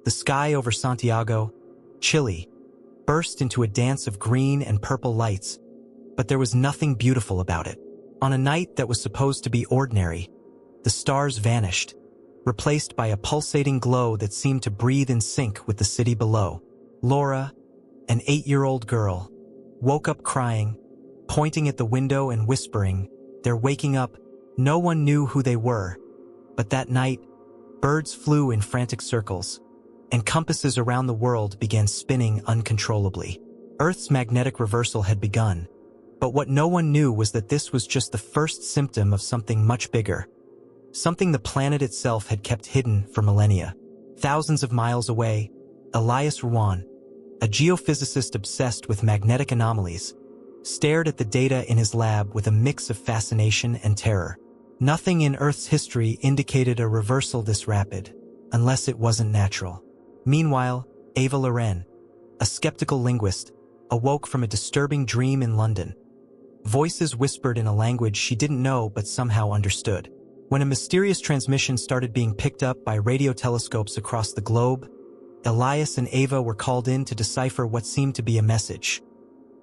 The sky over Santiago, Chile, burst into a dance of green and purple lights, but there was nothing beautiful about it. On a night that was supposed to be ordinary, the stars vanished, replaced by a pulsating glow that seemed to breathe in sync with the city below. Laura, an 8-year-old girl, woke up crying, pointing at the window and whispering, "They're waking up." No one knew who they were, but that night, birds flew in frantic circles, and compasses around the world began spinning uncontrollably. Earth's magnetic reversal had begun, but what no one knew was that this was just the first symptom of something much bigger, something the planet itself had kept hidden for millennia. Thousands of miles away, Elias and, a geophysicist obsessed with magnetic anomalies, stared at the data in his lab with a mix of fascination and terror. Nothing in Earth's history indicated a reversal this rapid, unless it wasn't natural. Meanwhile, Ava, a skeptical linguist, awoke from a disturbing dream in London. Voices whispered in a language she didn't know but somehow understood. When a mysterious transmission started being picked up by radio telescopes across the globe, Elias and Ava were called in to decipher what seemed to be a message,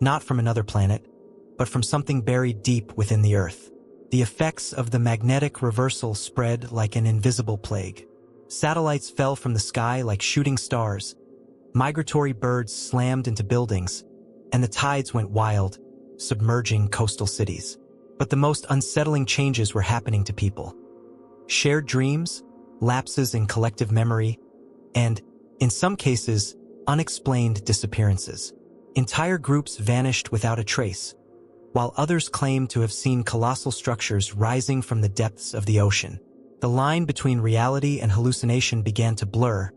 not from another planet, but from something buried deep within the Earth. The effects of the magnetic reversal spread like an invisible plague. Satellites fell from the sky like shooting stars, migratory birds slammed into buildings, and the tides went wild, submerging coastal cities. But the most unsettling changes were happening to people. Shared dreams, lapses in collective memory, and, in some cases, unexplained disappearances. Entire groups vanished without a trace, while others claimed to have seen colossal structures rising from the depths of the ocean. The line between reality and hallucination began to blur,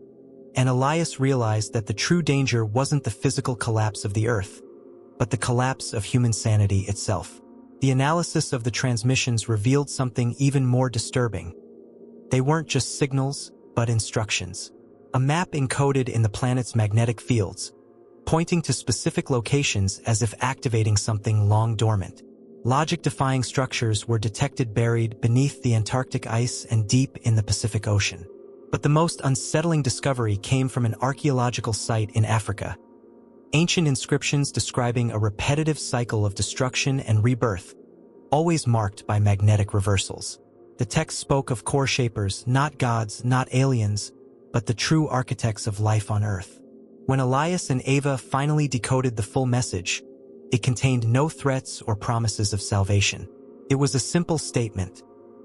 and Elias realized that the true danger wasn't the physical collapse of the Earth, but the collapse of human sanity itself. The analysis of the transmissions revealed something even more disturbing. They weren't just signals, but instructions. A map encoded in the planet's magnetic fields, pointing to specific locations as if activating something long dormant. Logic-defying structures were detected buried beneath the Antarctic ice and deep in the Pacific Ocean. But the most unsettling discovery came from an archaeological site in Africa. Ancient inscriptions describing a repetitive cycle of destruction and rebirth, always marked by magnetic reversals. The text spoke of core shapers, not gods, not aliens, but the true architects of life on Earth. When Elias and Ava finally decoded the full message, it contained no threats or promises of salvation. It was a simple statement.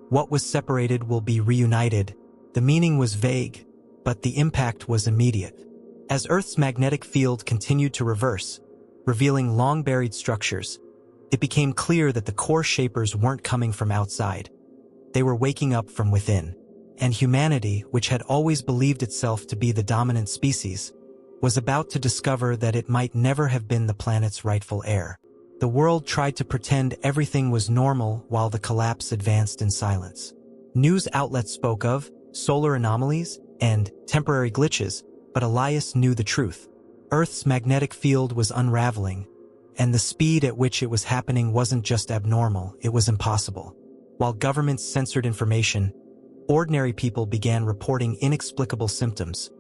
What was separated will be reunited. The meaning was vague, but the impact was immediate. As Earth's magnetic field continued to reverse, revealing long-buried structures, it became clear that the core shapers weren't coming from outside. They were waking up from within. And humanity, which had always believed itself to be the dominant species, was about to discover that it might never have been the planet's rightful heir. The world tried to pretend everything was normal while the collapse advanced in silence. News outlets spoke of solar anomalies and temporary glitches, but Elias knew the truth. Earth's magnetic field was unraveling, and the speed at which it was happening wasn't just abnormal, it was impossible. While governments censored information, ordinary people began reporting inexplicable symptoms.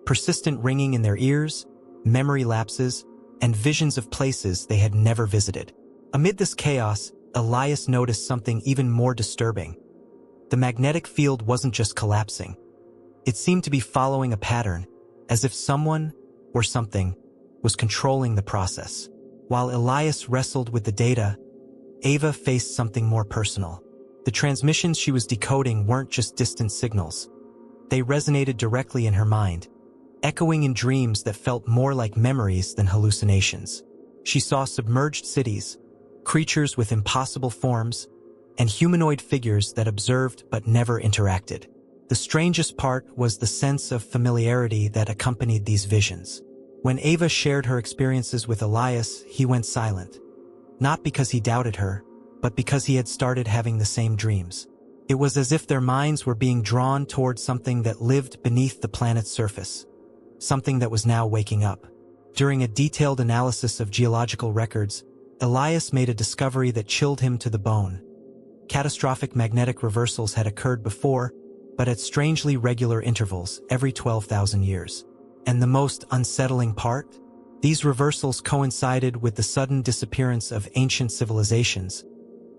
Persistent ringing in their ears, memory lapses, and visions of places they had never visited. Amid this chaos, Elias noticed something even more disturbing. The magnetic field wasn't just collapsing. It seemed to be following a pattern, as if someone, or something, was controlling the process. While Elias wrestled with the data, Ava faced something more personal. The transmissions she was decoding weren't just distant signals. They resonated directly in her mind, echoing in dreams that felt more like memories than hallucinations. She saw submerged cities, creatures with impossible forms, and humanoid figures that observed but never interacted. The strangest part was the sense of familiarity that accompanied these visions. When Ava shared her experiences with Elias, he went silent. Not because he doubted her, but because he had started having the same dreams. It was as if their minds were being drawn towards something that lived beneath the planet's surface. Something that was now waking up. During a detailed analysis of geological records, Elias made a discovery that chilled him to the bone. Catastrophic magnetic reversals had occurred before, but at strangely regular intervals every 12,000 years. And the most unsettling part? These reversals coincided with the sudden disappearance of ancient civilizations,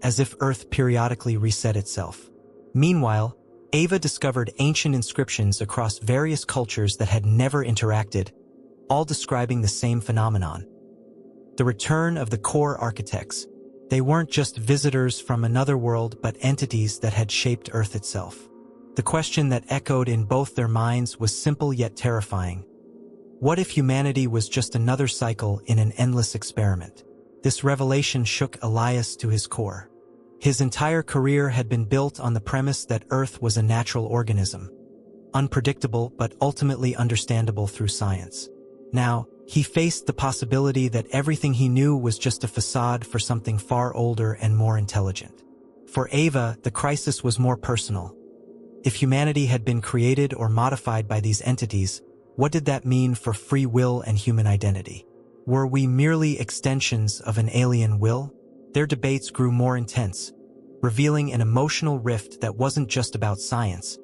as if Earth periodically reset itself. Meanwhile, Ava discovered ancient inscriptions across various cultures that had never interacted, all describing the same phenomenon. The return of the core architects. They weren't just visitors from another world but entities that had shaped Earth itself. The question that echoed in both their minds was simple yet terrifying. What if humanity was just another cycle in an endless experiment? This revelation shook Elias to his core. His entire career had been built on the premise that Earth was a natural organism, unpredictable but ultimately understandable through science. Now, he faced the possibility that everything he knew was just a facade for something far older and more intelligent. For Ava, the crisis was more personal. If humanity had been created or modified by these entities, what did that mean for free will and human identity? Were we merely extensions of an alien will? Their debates grew more intense, revealing an emotional rift that wasn't just about science,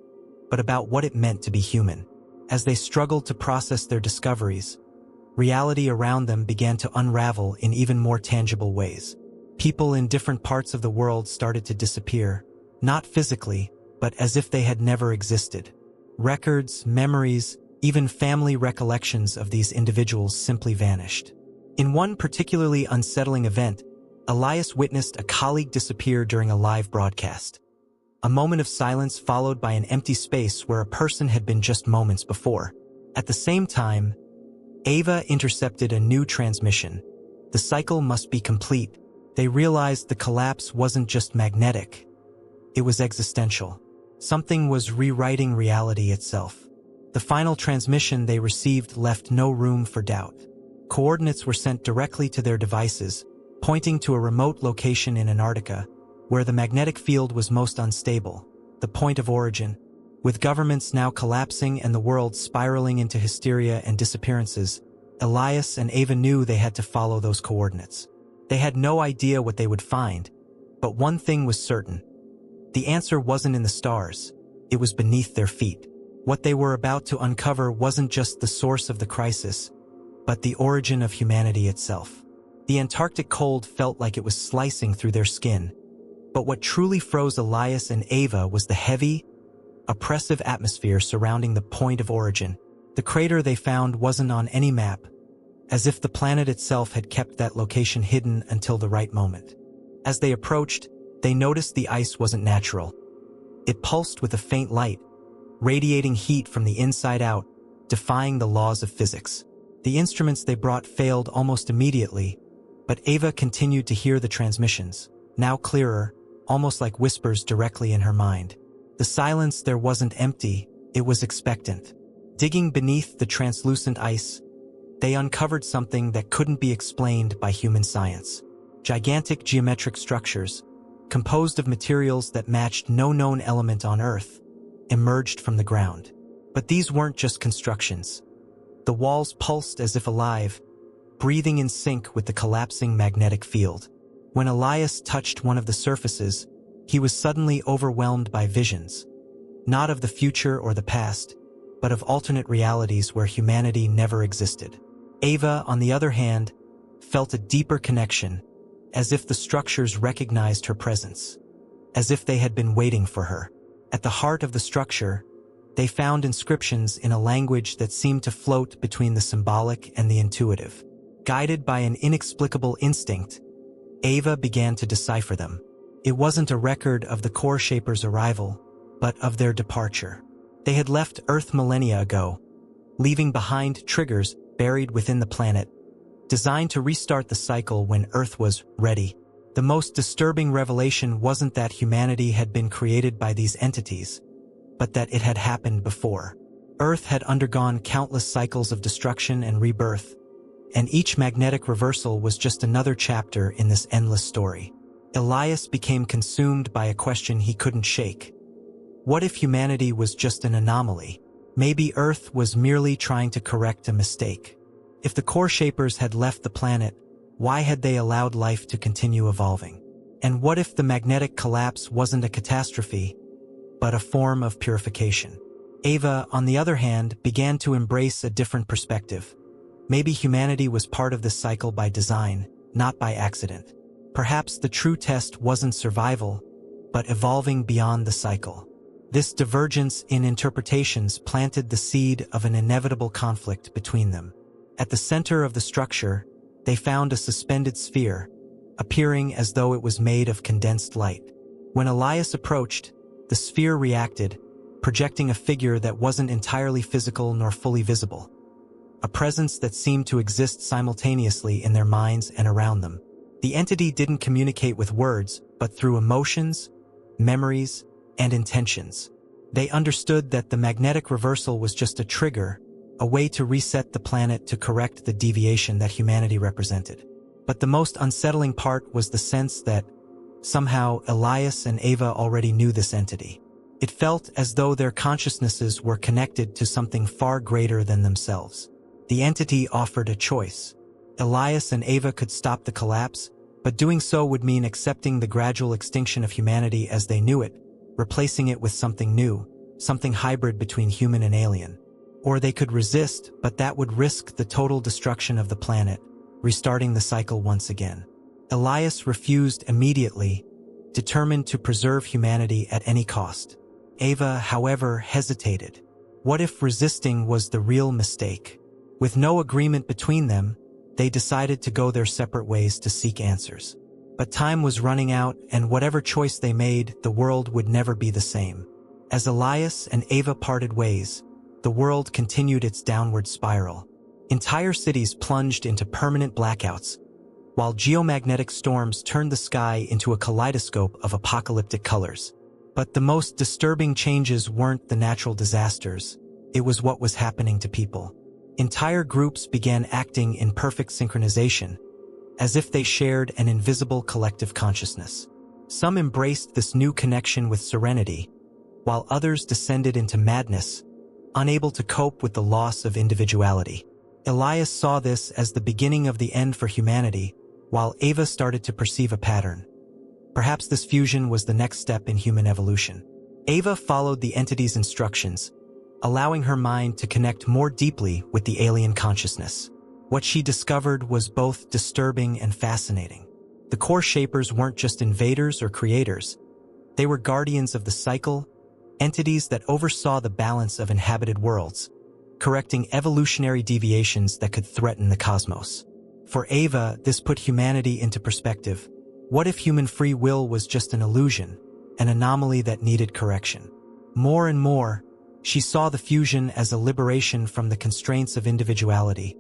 but about what it meant to be human. As they struggled to process their discoveries, reality around them began to unravel in even more tangible ways. People in different parts of the world started to disappear, not physically, but as if they had never existed. Records, memories, even family recollections of these individuals simply vanished. In one particularly unsettling event, Elias witnessed a colleague disappear during a live broadcast. A moment of silence followed by an empty space where a person had been just moments before. At the same time, Ava intercepted a new transmission. The cycle must be complete. They realized the collapse wasn't just magnetic. It was existential. Something was rewriting reality itself. The final transmission they received left no room for doubt. Coordinates were sent directly to their devices, pointing to a remote location in Antarctica, where the magnetic field was most unstable, the point of origin. With governments now collapsing and the world spiraling into hysteria and disappearances, Elias and Ava knew they had to follow those coordinates. They had no idea what they would find, but one thing was certain. The answer wasn't in the stars, it was beneath their feet. What they were about to uncover wasn't just the source of the crisis, but the origin of humanity itself. The Antarctic cold felt like it was slicing through their skin, but what truly froze Elias and Ava was the heavy, oppressive atmosphere surrounding the point of origin. The crater they found wasn't on any map, as if the planet itself had kept that location hidden until the right moment. As they approached, they noticed the ice wasn't natural. It pulsed with a faint light, radiating heat from the inside out, defying the laws of physics. The instruments they brought failed almost immediately, but Ava continued to hear the transmissions, now clearer, almost like whispers directly in her mind. The silence there wasn't empty, it was expectant. Digging beneath the translucent ice, they uncovered something that couldn't be explained by human science. Gigantic geometric structures, composed of materials that matched no known element on Earth, emerged from the ground. But these weren't just constructions. The walls pulsed as if alive, breathing in sync with the collapsing magnetic field. When Elias touched one of the surfaces, he was suddenly overwhelmed by visions, not of the future or the past, but of alternate realities where humanity never existed. Ava, on the other hand, felt a deeper connection, as if the structures recognized her presence, as if they had been waiting for her. At the heart of the structure, they found inscriptions in a language that seemed to float between the symbolic and the intuitive. Guided by an inexplicable instinct, Ava began to decipher them. It wasn't a record of the core shapers' arrival, but of their departure. They had left Earth millennia ago, leaving behind triggers buried within the planet, designed to restart the cycle when Earth was ready. The most disturbing revelation wasn't that humanity had been created by these entities, but that it had happened before. Earth had undergone countless cycles of destruction and rebirth, and each magnetic reversal was just another chapter in this endless story. Elias became consumed by a question he couldn't shake. What if humanity was just an anomaly? Maybe Earth was merely trying to correct a mistake. If the core shapers had left the planet, why had they allowed life to continue evolving? And what if the magnetic collapse wasn't a catastrophe, but a form of purification. Ava, on the other hand, began to embrace a different perspective. Maybe humanity was part of this cycle by design, not by accident. Perhaps the true test wasn't survival, but evolving beyond the cycle. This divergence in interpretations planted the seed of an inevitable conflict between them. At the center of the structure, they found a suspended sphere, appearing as though it was made of condensed light. When Elias approached, the sphere reacted, projecting a figure that wasn't entirely physical nor fully visible. A presence that seemed to exist simultaneously in their minds and around them. The entity didn't communicate with words, but through emotions, memories, and intentions. They understood that the magnetic reversal was just a trigger, a way to reset the planet to correct the deviation that humanity represented. But the most unsettling part was the sense that, somehow, Elias and Ava already knew this entity. It felt as though their consciousnesses were connected to something far greater than themselves. The entity offered a choice. Elias and Ava could stop the collapse, but doing so would mean accepting the gradual extinction of humanity as they knew it, replacing it with something new, something hybrid between human and alien. Or they could resist, but that would risk the total destruction of the planet, restarting the cycle once again. Elias refused immediately, determined to preserve humanity at any cost. Ava, however, hesitated. What if resisting was the real mistake? With no agreement between them, they decided to go their separate ways to seek answers. But time was running out, and whatever choice they made, the world would never be the same. As Elias and Ava parted ways, the world continued its downward spiral. Entire cities plunged into permanent blackouts, while geomagnetic storms turned the sky into a kaleidoscope of apocalyptic colors. But the most disturbing changes weren't the natural disasters, it was what was happening to people. Entire groups began acting in perfect synchronization, as if they shared an invisible collective consciousness. Some embraced this new connection with serenity, while others descended into madness, unable to cope with the loss of individuality. Elias saw this as the beginning of the end for humanity, while Ava started to perceive a pattern. Perhaps this fusion was the next step in human evolution. Ava followed the entity's instructions, allowing her mind to connect more deeply with the alien consciousness. What she discovered was both disturbing and fascinating. The core shapers weren't just invaders or creators. They were guardians of the cycle, entities that oversaw the balance of inhabited worlds, correcting evolutionary deviations that could threaten the cosmos. For Ava, this put humanity into perspective. What if human free will was just an illusion, an anomaly that needed correction? More and more, she saw the fusion as a liberation from the constraints of individuality,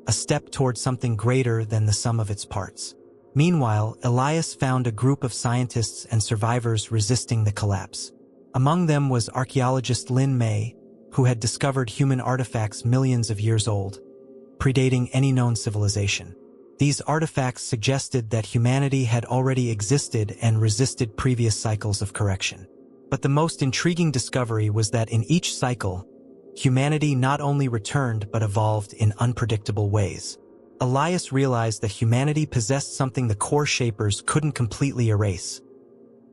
a step toward something greater than the sum of its parts. Meanwhile, Elias found a group of scientists and survivors resisting the collapse. Among them was archaeologist Lin Mei, who had discovered human artifacts millions of years old, predating any known civilization. These artifacts suggested that humanity had already existed and resisted previous cycles of correction. But the most intriguing discovery was that in each cycle, humanity not only returned but evolved in unpredictable ways. Elias realized that humanity possessed something the core shapers couldn't completely erase: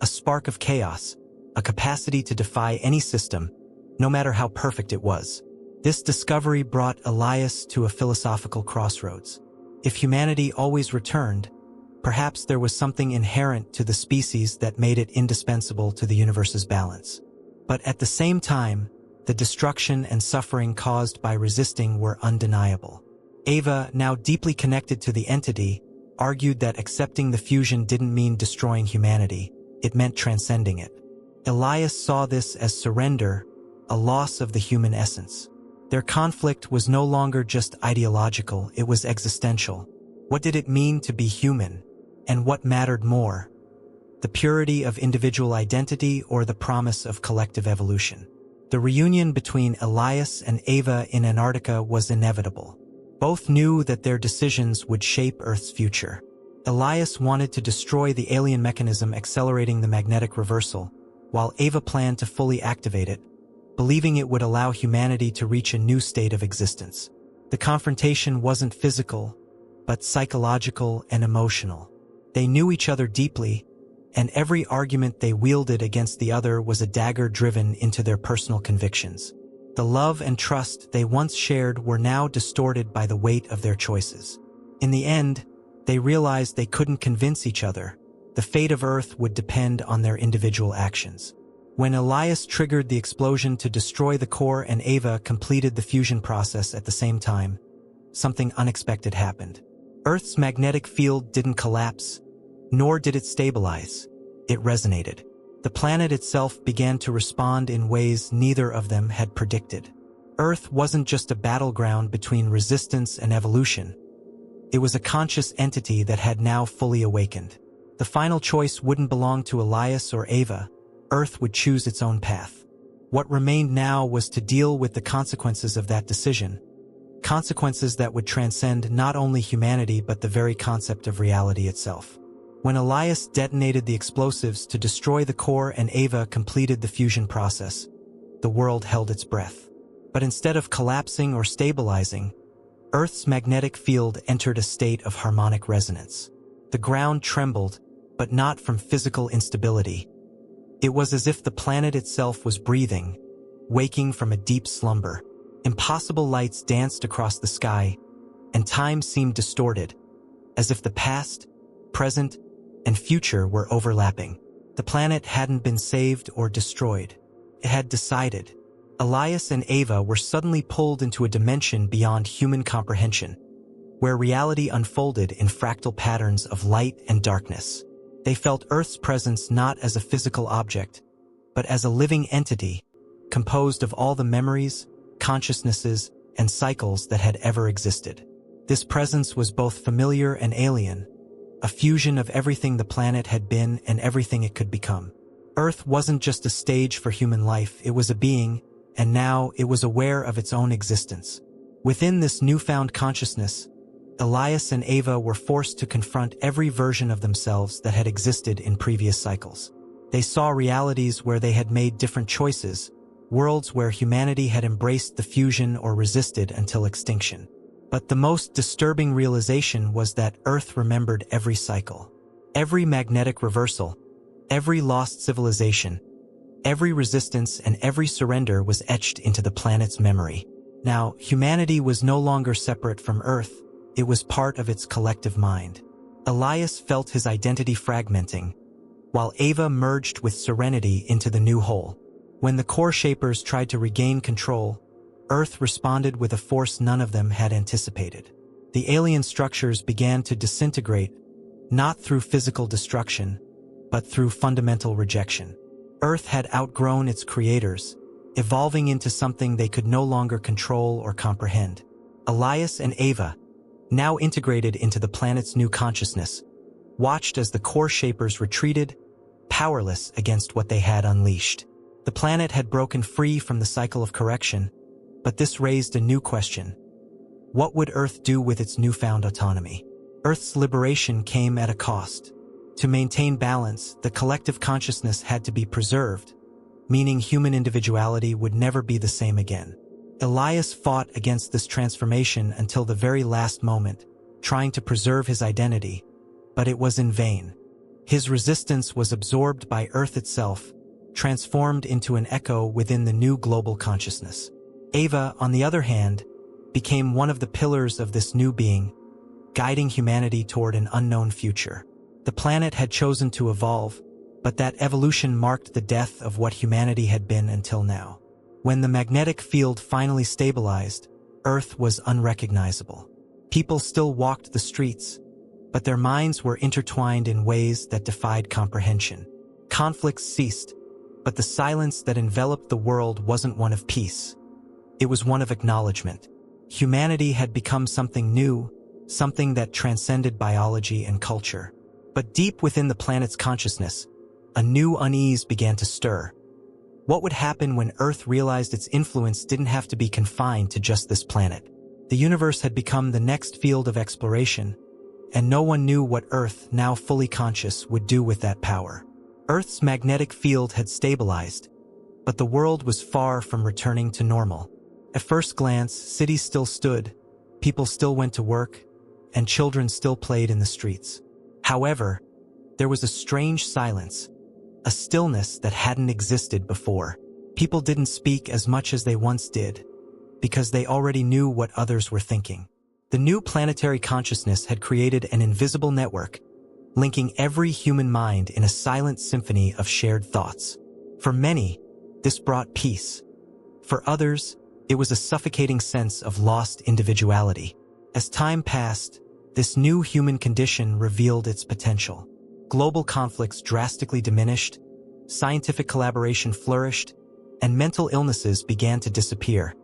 a spark of chaos, a capacity to defy any system, no matter how perfect it was. This discovery brought Elias to a philosophical crossroads. If humanity always returned, perhaps there was something inherent to the species that made it indispensable to the universe's balance. But at the same time, the destruction and suffering caused by resisting were undeniable. Ava, now deeply connected to the entity, argued that accepting the fusion didn't mean destroying humanity, it meant transcending it. Elias saw this as surrender, a loss of the human essence. Their conflict was no longer just ideological, it was existential. What did it mean to be human? And what mattered more? The purity of individual identity or the promise of collective evolution? The reunion between Elias and Ava in Antarctica was inevitable. Both knew that their decisions would shape Earth's future. Elias wanted to destroy the alien mechanism accelerating the magnetic reversal, while Ava planned to fully activate it, believing it would allow humanity to reach a new state of existence. The confrontation wasn't physical, but psychological and emotional. They knew each other deeply, and every argument they wielded against the other was a dagger driven into their personal convictions. The love and trust they once shared were now distorted by the weight of their choices. In the end, they realized they couldn't convince each other. The fate of Earth would depend on their individual actions. When Elias triggered the explosion to destroy the core and Ava completed the fusion process at the same time, something unexpected happened. Earth's magnetic field didn't collapse, nor did it stabilize. It resonated. The planet itself began to respond in ways neither of them had predicted. Earth wasn't just a battleground between resistance and evolution. It was a conscious entity that had now fully awakened. The final choice wouldn't belong to Elias or Ava. Earth would choose its own path. What remained now was to deal with the consequences of that decision. Consequences that would transcend not only humanity but the very concept of reality itself. When Elias detonated the explosives to destroy the core and Ava completed the fusion process, the world held its breath. But instead of collapsing or stabilizing, Earth's magnetic field entered a state of harmonic resonance. The ground trembled, but not from physical instability. It was as if the planet itself was breathing, waking from a deep slumber. Impossible lights danced across the sky, and time seemed distorted, as if the past, present, and future were overlapping. The planet hadn't been saved or destroyed. It had decided. Elias and Ava were suddenly pulled into a dimension beyond human comprehension, where reality unfolded in fractal patterns of light and darkness. They felt Earth's presence not as a physical object, but as a living entity, composed of all the memories, consciousnesses, and cycles that had ever existed. This presence was both familiar and alien, a fusion of everything the planet had been and everything it could become. Earth wasn't just a stage for human life, it was a being, and now it was aware of its own existence. Within this newfound consciousness, Elias and Ava were forced to confront every version of themselves that had existed in previous cycles. They saw realities where they had made different choices, worlds where humanity had embraced the fusion or resisted until extinction. But the most disturbing realization was that Earth remembered every cycle. Every magnetic reversal, every lost civilization, every resistance and every surrender was etched into the planet's memory. Now, humanity was no longer separate from Earth. It was part of its collective mind. Elias felt his identity fragmenting, while Ava merged with serenity into the new whole. When the core shapers tried to regain control, Earth responded with a force none of them had anticipated. The alien structures began to disintegrate, not through physical destruction, but through fundamental rejection. Earth had outgrown its creators, evolving into something they could no longer control or comprehend. Elias and Ava, now integrated into the planet's new consciousness, watched as the core shapers retreated, powerless against what they had unleashed. The planet had broken free from the cycle of correction, but this raised a new question. What would Earth do with its newfound autonomy? Earth's liberation came at a cost. To maintain balance, the collective consciousness had to be preserved, meaning human individuality would never be the same again. Elias fought against this transformation until the very last moment, trying to preserve his identity, but it was in vain. His resistance was absorbed by Earth itself, transformed into an echo within the new global consciousness. Ava, on the other hand, became one of the pillars of this new being, guiding humanity toward an unknown future. The planet had chosen to evolve, but that evolution marked the death of what humanity had been until now. When the magnetic field finally stabilized, Earth was unrecognizable. People still walked the streets, but their minds were intertwined in ways that defied comprehension. Conflicts ceased, but the silence that enveloped the world wasn't one of peace. It was one of acknowledgement. Humanity had become something new, something that transcended biology and culture. But deep within the planet's consciousness, a new unease began to stir. What would happen when Earth realized its influence didn't have to be confined to just this planet? The universe had become the next field of exploration, and no one knew what Earth, now fully conscious, would do with that power. Earth's magnetic field had stabilized, but the world was far from returning to normal. At first glance, cities still stood, people still went to work, and children still played in the streets. However, There was a strange silence, a stillness that hadn't existed before. People didn't speak as much as they once did, because they already knew what others were thinking. The new planetary consciousness had created an invisible network, linking every human mind in a silent symphony of shared thoughts. For many, this brought peace. For others, it was a suffocating sense of lost individuality. As time passed, this new human condition revealed its potential. Global conflicts drastically diminished, scientific collaboration flourished, and mental illnesses began to disappear,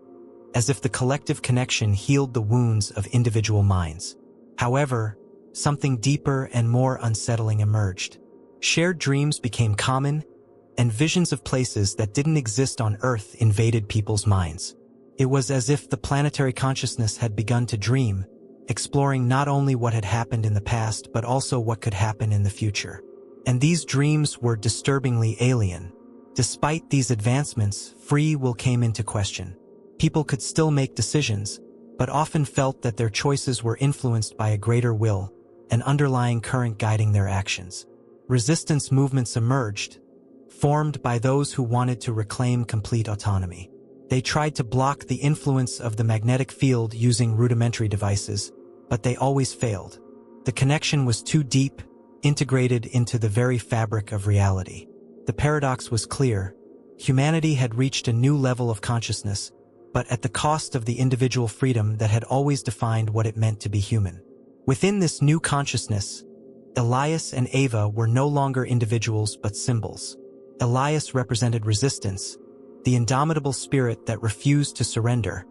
as if the collective connection healed the wounds of individual minds. However, something deeper and more unsettling emerged. Shared dreams became common, and visions of places that didn't exist on Earth invaded people's minds. It was as if the planetary consciousness had begun to dream, exploring not only what had happened in the past but also what could happen in the future. And these dreams were disturbingly alien. Despite these advancements, free will came into question. People could still make decisions, but often felt that their choices were influenced by a greater will, an underlying current guiding their actions. Resistance movements emerged, formed by those who wanted to reclaim complete autonomy. They tried to block the influence of the magnetic field using rudimentary devices, but they always failed. The connection was too deep, integrated into the very fabric of reality. The paradox was clear. Humanity had reached a new level of consciousness, but at the cost of the individual freedom that had always defined what it meant to be human. Within this new consciousness, Elias and Ava were no longer individuals but symbols. Elias represented resistance, the indomitable spirit that refused to surrender,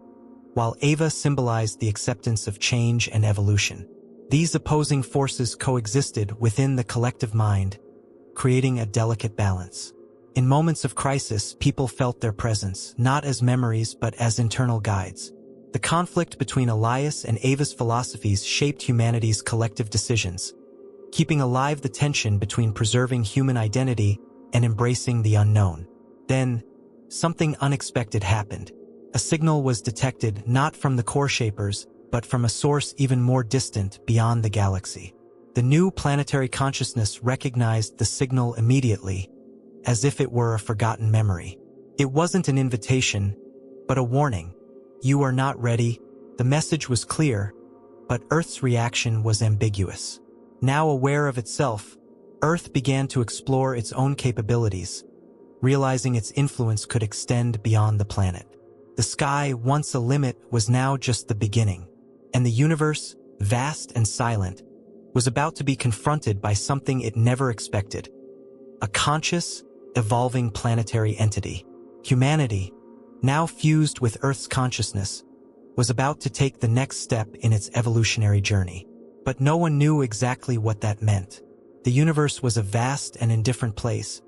while Ava symbolized the acceptance of change and evolution. These opposing forces coexisted within the collective mind, creating a delicate balance. In moments of crisis, people felt their presence, not as memories but as internal guides. The conflict between Elias and Ava's philosophies shaped humanity's collective decisions, keeping alive the tension between preserving human identity and embracing the unknown. Then, something unexpected happened. A signal was detected not from the core shapers, but from a source even more distant beyond the galaxy. The new planetary consciousness recognized the signal immediately, as if it were a forgotten memory. It wasn't an invitation, but a warning. You are not ready. The message was clear, but Earth's reaction was ambiguous. Now aware of itself, Earth began to explore its own capabilities, realizing its influence could extend beyond the planet. The sky, once a limit, was now just the beginning, and the universe, vast and silent, was about to be confronted by something it never expected: a conscious, evolving planetary entity. Humanity, now fused with Earth's consciousness, was about to take the next step in its evolutionary journey. But no one knew exactly what that meant. The universe was a vast and indifferent place,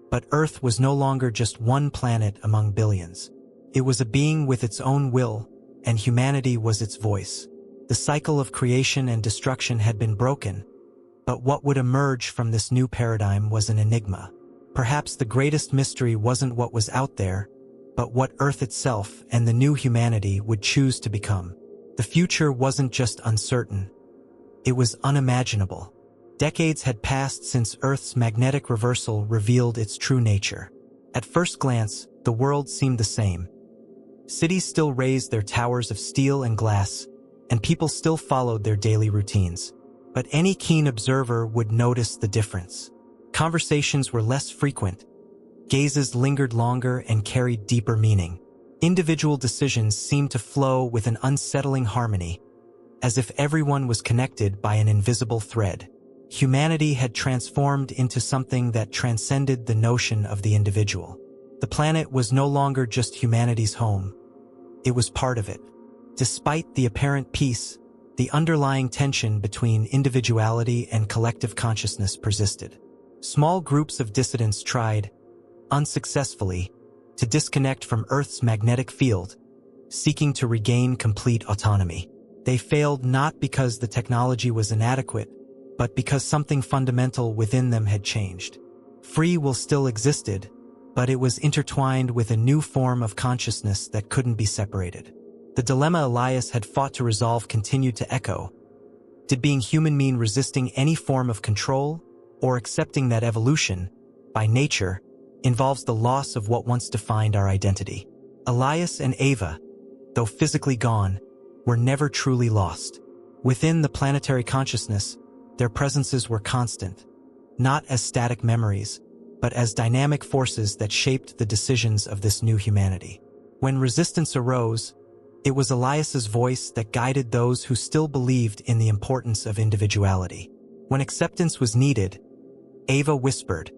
but Earth was no longer just one planet among billions. It was a being with its own will, and humanity was its voice. The cycle of creation and destruction had been broken, but what would emerge from this new paradigm was an enigma. Perhaps the greatest mystery wasn't what was out there, but what Earth itself and the new humanity would choose to become. The future wasn't just uncertain, it was unimaginable. Decades had passed since Earth's magnetic reversal revealed its true nature. At first glance, the world seemed the same. Cities still raised their towers of steel and glass, and people still followed their daily routines. But any keen observer would notice the difference. Conversations were less frequent. Gazes lingered longer and carried deeper meaning. Individual decisions seemed to flow with an unsettling harmony, as if everyone was connected by an invisible thread. Humanity had transformed into something that transcended the notion of the individual. The planet was no longer just humanity's home. It was part of it. Despite the apparent peace, the underlying tension between individuality and collective consciousness persisted. Small groups of dissidents tried, unsuccessfully, to disconnect from Earth's magnetic field, seeking to regain complete autonomy. They failed not because the technology was inadequate, but because something fundamental within them had changed. Free will still existed, but it was intertwined with a new form of consciousness that couldn't be separated. The dilemma Elias had fought to resolve continued to echo. Did being human mean resisting any form of control, or accepting that evolution, by nature, involves the loss of what once defined our identity. Elias and Ava, though physically gone, were never truly lost. Within the planetary consciousness, their presences were constant, not as static memories, but as dynamic forces that shaped the decisions of this new humanity. When resistance arose, it was Elias's voice that guided those who still believed in the importance of individuality. When acceptance was needed, Ava whispered,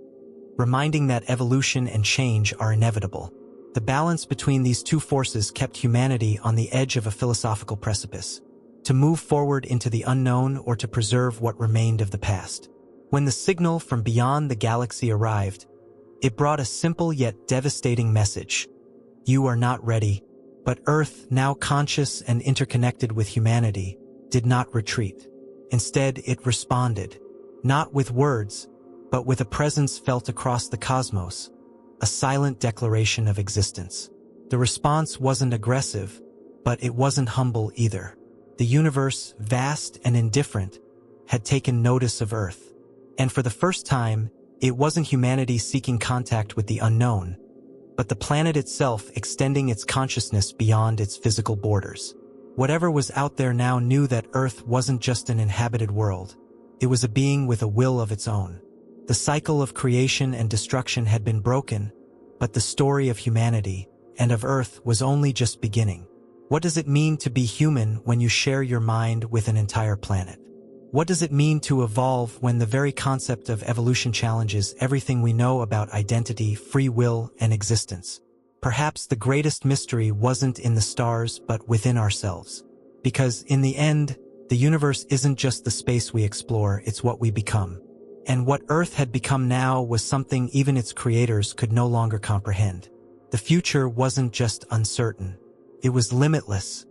reminding that evolution and change are inevitable. The balance between these two forces kept humanity on the edge of a philosophical precipice, to move forward into the unknown or to preserve what remained of the past. When the signal from beyond the galaxy arrived, it brought a simple yet devastating message. You are not ready, but Earth, now conscious and interconnected with humanity, did not retreat. Instead, it responded, not with words, but with a presence felt across the cosmos, a silent declaration of existence. The response wasn't aggressive, but it wasn't humble either. The universe, vast and indifferent, had taken notice of Earth. And for the first time, it wasn't humanity seeking contact with the unknown, but the planet itself extending its consciousness beyond its physical borders. Whatever was out there now knew that Earth wasn't just an inhabited world. It was a being with a will of its own. The cycle of creation and destruction had been broken, but the story of humanity and of Earth was only just beginning. What does it mean to be human when you share your mind with an entire planet? What does it mean to evolve when the very concept of evolution challenges everything we know about identity, free will, and existence? Perhaps the greatest mystery wasn't in the stars but within ourselves. Because in the end, the universe isn't just the space we explore, it's what we become. And what Earth had become now was something even its creators could no longer comprehend. The future wasn't just uncertain. It was limitless,